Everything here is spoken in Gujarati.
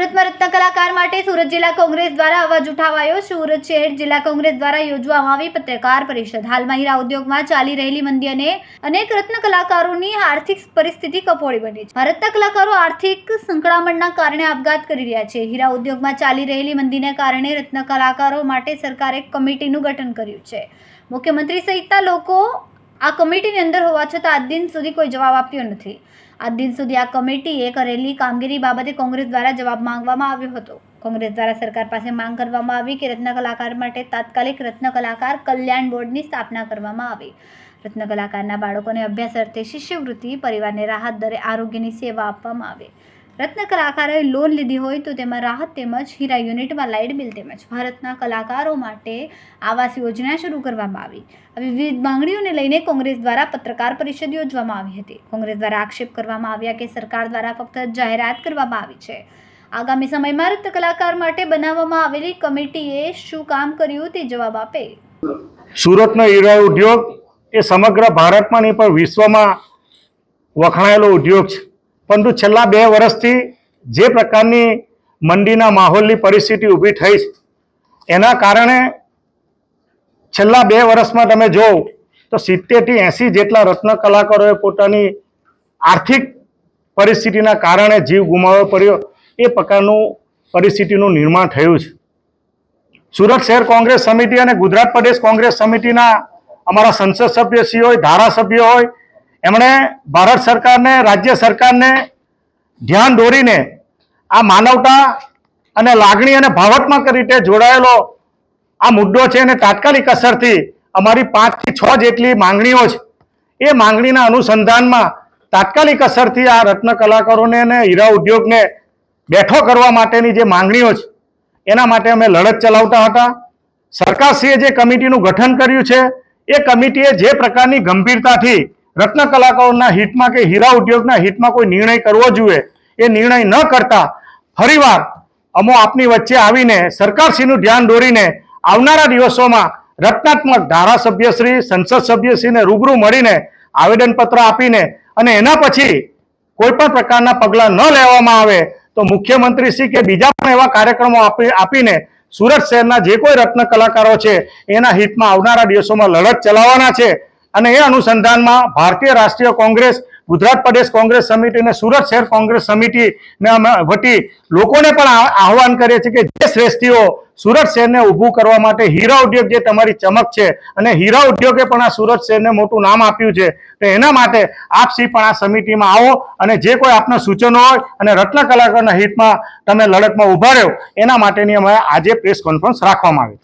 સુરતમાં રત્ન કલાકાર માટે સુરત જિલ્લા કોંગ્રેસ દ્વારા અવાજ ઉઠાવાયો। સુરત શહેર જિલ્લા કોંગ્રેસ દ્વારા યોજવામાં આવી પત્રકાર પરિષદ। હાલમાં હીરા ઉદ્યોગમાં ચાલી રહેલી મંદી અને અનેક રત્ન કલાકારોની આર્થિક પરિસ્થિતિ કફોડી બની છે। રત્ન કલાકારો આર્થિક સંકળામણના કારણે આપઘાત કરી રહ્યા છે। હીરા ઉદ્યોગમાં ચાલી રહેલી મંદીને કારણે રત્ન કલાકારો માટે સરકારે એક કમિટીનું ગઠન કર્યું છે। મુખ્યમંત્રી સહિતના લોકો આ કમિટીની અંદર હોવા છતાં આજ દિન સુધી કોઈ જવાબ આપ્યો નથી। આજ દિન સુધી આ કમિટીએ કરેલી કામગીરી બાબતે કોંગ્રેસ દ્વારા જવાબ માંગવામાં આવ્યો હતો। કોંગ્રેસ દ્વારા સરકાર પાસે માંગ કરવામાં આવી કે રત્ન કલાકાર માટે તાત્કાલિક રત્ન કલાકાર કલ્યાણ બોર્ડની સ્થાપના કરવામાં આવે। રત્ન કલાકારના બાળકોને અભ્યાસ અર્થે શિષ્યવૃત્તિ, પરિવારને રાહત દરે આરોગ્યની સેવા આપવામાં આવે। રત્ન કલાકારોએ લોન લીધી હોય તો તેમાં રાહત તેમજ હીરા યુનિટમાં લાઇટ બિલ તેમજ ભારતના કલાકારો માટે આવાસ યોજના શરૂ કરવામાં આવી। આવી વિવિધ માંગણીઓને લઈને કોંગ્રેસ દ્વારા પત્રકાર પરિષદ યોજવામાં આવી હતી। કોંગ્રેસ દ્વારા આક્ષેપ કરવામાં આવ્યા કે સરકાર દ્વારા ફક્ત જાહેરાત કરવામાં આવી છે। આગામી સમયમાં રત્ન કલાકાર માટે બનાવવામાં આવેલી કમિટીએ શું કામ કર્યું તે જવાબ આપે। સુરતનો હીરા ઉદ્યોગ એ સમગ્ર ભારતમાં નહીં પણ વિશ્વમાં વખણાયેલો ઉદ્યોગ છે, પરંતુ છેલ્લા 2 વર્ષથી જે પ્રકારની મંદીના માહોલની પરિસ્થિતિ ઊભી થઈ છે એના કારણે છેલ્લા 2 વર્ષમાં તમે જો તો 70 થી 80 જેટલા રત્ન કલાકારોએ પોતાની આર્થિક પરિસ્થિતિના કારણે જીવ ગુમાવવો પડ્યો। એ પ્રકારનું પરિસ્થિતિનું નિર્માણ થયું છે। સુરત શહેર કોંગ્રેસ સમિતિ અને ગુજરાત પ્રદેશ કોંગ્રેસ સમિતિના અમારા સંસદ સભ્યશ્રી હોય, ધારાસભ્યો હોય, એમણે ભારત સરકારને, રાજ્ય સરકારને ધ્યાન દોરીને આ માનવતા અને લાગણી અને ભાવનાત્મક રીતે જોડાયેલો આ મુદ્દો છે અને તાત્કાલિક અસરથી અમારી 5 થી 6 જેટલી માંગણીઓ છે, એ માંગણીના અનુસંધાનમાં તાત્કાલિક અસરથી આ રત્ન કલાકારોને અને હીરા ઉદ્યોગને બેઠો કરવા માટેની જે માંગણીઓ છે એના માટે અમે લડત ચલાવતા હતા। સરકારશ્રીએ જે કમિટીનું ગઠન કર્યું છે એ કમિટીએ જે પ્રકારની ગંભીરતાથી રત્ન કલાકારોના હિતમાં કે હીરા ઉદ્યોગના હિતમાં કોઈ નિર્ણય કરવો જોઈએ એ નિર્ણય ન કરતા ફરીવાર અમો આપની વચ્ચે આવીને સરકારશ્રીનું ધ્યાન દોરીને આવનારા દિવસોમાં રચનાત્મક ધારાસભ્યશ્રી, સંસદ સભ્યશ્રીને રૂબરૂ મળીને આવેદનપત્ર આપીને અને એના પછી કોઈ પણ પ્રકારના પગલાં ન લેવામાં આવે તો મુખ્યમંત્રીશ્રી કે બીજા પણ એવા કાર્યક્રમો આપીને સુરત શહેરના જે કોઈ રત્ન કલાકારો છે એના હિતમાં આવનારા દિવસોમાં લડત ચલાવવાના છે। અને એ અનુસંધાનમાં ભારતીય રાષ્ટ્રીય કોંગ્રેસ, ગુજરાત પ્રદેશ કોંગ્રેસ સમિતિ અને સુરત શહેર કોંગ્રેસ સમિતિના વતી લોકોને પણ આહવાન કરીએ છીએ કે જે શ્રેષ્ઠીઓ સુરત શહેરને ઊભું કરવા માટે હીરા ઉદ્યોગ જે તમારી ચમક છે અને હીરા ઉદ્યોગે પણ આ સુરત શહેરને મોટું નામ આપ્યું છે, તો એના માટે આપસી પણ આ સમિતિમાં આવો અને જે કોઈ આપના સૂચનો હોય અને રત્ન કલાકારના હિતમાં તમે લડતમાં ઊભા રહ્યો એના માટેની અમે આજે પ્રેસ કોન્ફરન્સ રાખવામાં આવી।